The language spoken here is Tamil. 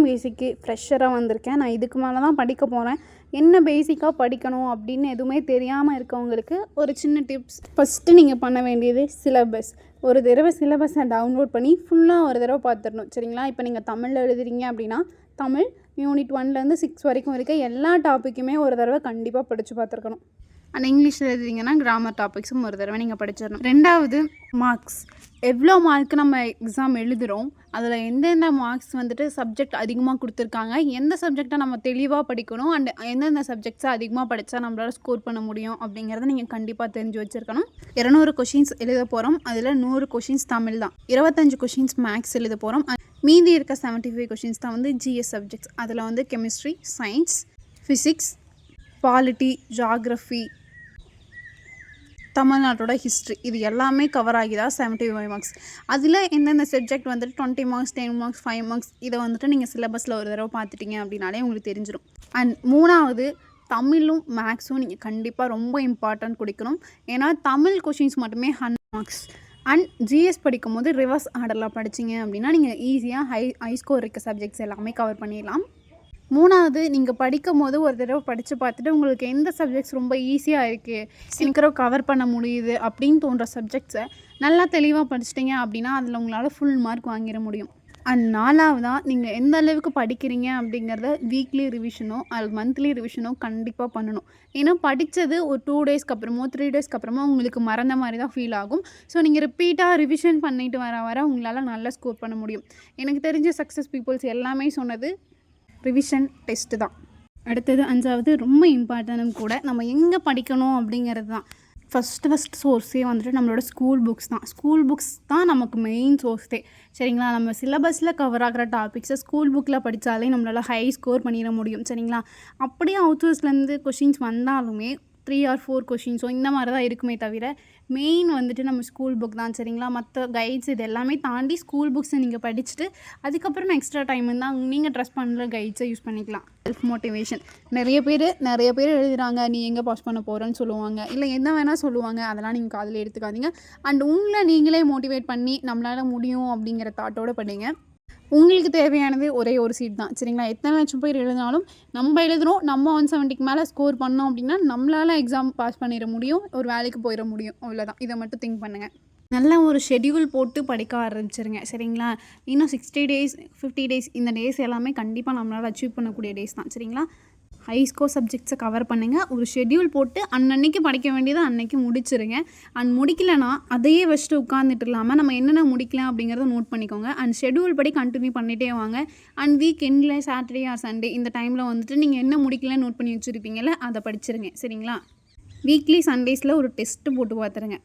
பேசிக்கு ஃப்ரெஷராக வந்திருக்கேன். நான் இதுக்கு மேலே தான் படிக்க போகிறேன். என்ன பேசிக்காக படிக்கணும் அப்படின்னு எதுவுமே தெரியாமல் இருக்கவங்களுக்கு ஒரு சின்ன டிப்ஸ். ஃபஸ்ட்டு நீங்கள் பண்ண வேண்டியது சிலபஸ். ஒரு தடவை சிலபஸை டவுன்லோட் பண்ணி ஃபுல்லாக ஒரு தடவை பார்த்துடணும். சரிங்களா? இப்போ நீங்கள் தமிழில் எழுதுறீங்க அப்படின்னா தமிழ் யூனிட் 1லேருந்து 6 வரைக்கும் இருக்க எல்லா டாப்பிக்குமே ஒரு தடவை கண்டிப்பாக படித்து பார்த்துருக்கணும். அண்ட் இங்கிலீஷில் எழுதுறீங்கன்னா கிராமர் டாபிக்ஸும் ஒரு தடவை நீங்கள் படிச்சிடணும். 2வது மார்க்ஸ். எவ்வளோ மார்க்கு நம்ம எக்ஸாம் எழுதுகிறோம், அதில் எந்தெந்த மார்க்ஸ் வந்துட்டு சப்ஜெக்ட் அதிகமாக கொடுத்துருக்காங்க, எந்த சப்ஜெக்டை நம்ம தெளிவாக படிக்கணும், அண்ட் எந்தெந்த சப்ஜெக்ட்ஸை அதிகமாக படித்தா நம்மளால் ஸ்கோர் பண்ண முடியும் அப்படிங்கிறத நீங்கள் கண்டிப்பாக தெரிஞ்சு வச்சுருக்கணும். 200 கொஷின்ஸ் எழுத போகிறோம். அதில் 100 கொஷின்ஸ் தமிழ் தான். 25 கொஷின்ஸ் மேக்ஸ் எழுத போகிறோம். மீதி இருக்க 75 கொஷின்ஸ் தான் வந்து ஜிஎஸ் சப்ஜெக்ட்ஸ். அதில் வந்து chemistry, science, physics, polity, geography, தமிழ்நாட்டோட ஹிஸ்ட்ரி, இது எல்லாமே கவர் ஆகி தான் 75 மார்க்ஸ். அதில் எந்தெந்த சப்ஜெக்ட் வந்துட்டு 20 மார்க்ஸ், 10 மார்க்ஸ், 5 மார்க்ஸ், இதை வந்துட்டு நீங்கள் சிலபஸில் ஒரு தடவை பார்த்துட்டிங்க அப்படின்னாலே உங்களுக்கு தெரிஞ்சிடும். அண்ட் 3வது தமிழும் மேக்ஸும் நீங்கள் கண்டிப்பாக ரொம்ப இம்பார்ட்டன்ட் கொடுக்கணும். ஏன்னா தமிழ் கொஷின்ஸ் மட்டுமே 100 மார்க்ஸ். அண்ட் ஜிஎஸ் படிக்கும் போது ரிவர்ஸ் ஆர்டரில் படிச்சிங்க அப்படின்னா நீங்கள் ஈஸியாக ஹை ஸ்கோர் இருக்க சப்ஜெக்ட்ஸ் எல்லாமே கவர் பண்ணிடலாம். 3வது நீங்கள் படிக்கும் போது ஒரு தடவை படித்து பார்த்துட்டு உங்களுக்கு எந்த சப்ஜெக்ட்ஸ் ரொம்ப ஈஸியாக இருக்குது, சீக்கிரம் கவர் பண்ண முடியுது அப்படின்னு தோன்ற சப்ஜெக்ட்ஸை நல்லா தெளிவாக படிச்சிட்டிங்க அப்படின்னா அதில் உங்களால் ஃபுல் மார்க் வாங்கிட முடியும். அண்ட் 4வதாக நீங்கள் எந்த அளவுக்கு படிக்கிறீங்க அப்படிங்கிறத வீக்லி ரிவிஷனோ அல்லது மந்த்லி ரிவிஷனோ கண்டிப்பாக பண்ணணும். ஏன்னா படித்தது ஒரு 2 டேஸ்க்கு அப்புறமோ 3 டேஸ்க்கு அப்புறமோ உங்களுக்கு மறந்த மாதிரி தான் ஃபீல் ஆகும். ஸோ நீங்கள் ரிப்பீட்டாக ரிவிஷன் பண்ணிட்டு வர உங்களால் நல்லா ஸ்கோர் பண்ண முடியும். எனக்கு தெரிஞ்ச சக்ஸஸ் பீப்புள்ஸ் எல்லாமே சொன்னது ரிவிஷன் டெஸ்ட்டு தான். அடுத்தது 5வது ரொம்ப இம்பார்ட்டனும் கூட, நம்ம எங்கே படிக்கணும் அப்படிங்கிறது தான். ஃபஸ்ட்டு சோர்ஸே வந்துட்டு நம்மளோட ஸ்கூல் புக்ஸ் தான். ஸ்கூல் புக்ஸ் தான் நமக்கு மெயின் சோர்ஸே. சரிங்களா? நம்ம சிலபஸில் கவர் ஆகிற டாபிக்ஸை ஸ்கூல் புக்கில் படித்தாலே நம்மளால் ஹை ஸ்கோர் பண்ணிட முடியும். சரிங்களா? அப்படியே அவுட்சோர்ஸ்லேருந்து கொஷின்ஸ் வந்தாலுமே 3 or 4 கொஷின்ஸோ இந்த மாதிரி தான் இருக்குமே தவிர மெயின் வந்துட்டு நம்ம ஸ்கூல் புக் தான். சரிங்களா? மற்ற கைட்ஸ் இது எல்லாமே தாண்டி ஸ்கூல் புக்ஸை நீங்கள் படிச்சுட்டு அதுக்கப்புறம் எக்ஸ்ட்ரா டைம் இருந்தால் நீங்கள் ட்ரஸ்ட் பண்ணுற கைட்ஸை யூஸ் பண்ணிக்கலாம். Self motivation. நிறைய பேர் எழுதுகிறாங்க, நீ எங்கே பாஸ் பண்ண போகிறேன்னு சொல்லுவாங்க, இல்லை என்ன வேணால் சொல்லுவாங்க. அதெல்லாம் நீங்கள் காதில் எடுத்துக்காதீங்க. அண்ட் உங்களை நீங்களே மோட்டிவேட் பண்ணி நம்மளால் முடியும் அப்படிங்கிற தாட்டோடு படிங்க. உங்களுக்கு தேவையானது ஒரே ஒரு சீட் தான். சரிங்களா? எத்தனை லட்சம் பேர் எழுதினாலும் நம்ம எழுதுகிறோம், நம்ம 170க்கு மேலே ஸ்கோர் பண்ணோம் அப்படின்னா நம்மளால் எக்ஸாம் பாஸ் பண்ணிட முடியும், ஒரு வேலைக்கு போயிட முடியும். அவ்வளோதான். இதை மட்டும் திங்க் பண்ணுங்கள். நல்ல ஒரு ஷெட்யூல் போட்டு படிக்க ஆரம்பிச்சிருங்க. சரிங்களா? இன்னும் 60 டேஸ் 50 டேஸ் இந்த டேஸ் எல்லாமே கண்டிப்பாக நம்மளால் அச்சீவ் பண்ணக்கூடிய டேஸ் தான். சரிங்களா? ஹை ஸ்கோர் சப்ஜெக்ட்ஸை கவர் பண்ணுங்கள். ஒரு ஷெட்யூல் போட்டு அன்னன்னைக்கு படிக்க வேண்டியதை அன்றைக்கி முடிச்சிருங்க. அண்ட் முடிக்கலைன்னா அதையே வச்சுட்டு உட்காந்துட்டு இல்லாமல் நம்ம என்னென்ன முடிக்கலாம் அப்படிங்கிறத நோட் பண்ணிக்கோங்க. அண்ட் ஷெட்யூல் படி கண்டினியூ பண்ணிகிட்டே வாங்க. அண்ட் வீக் எண்டில் சாட்டர்டே ஆர் சண்டே இந்த டைமில் வந்துட்டு நீங்கள் என்ன முடிக்கலன்னு நோட் பண்ணி வச்சுருப்பீங்கள்ல, அதை படிச்சிருங்க. சரிங்களா? வீக்லி சண்டேஸில் ஒரு டெஸ்ட்டு போட்டு பார்த்துருங்க.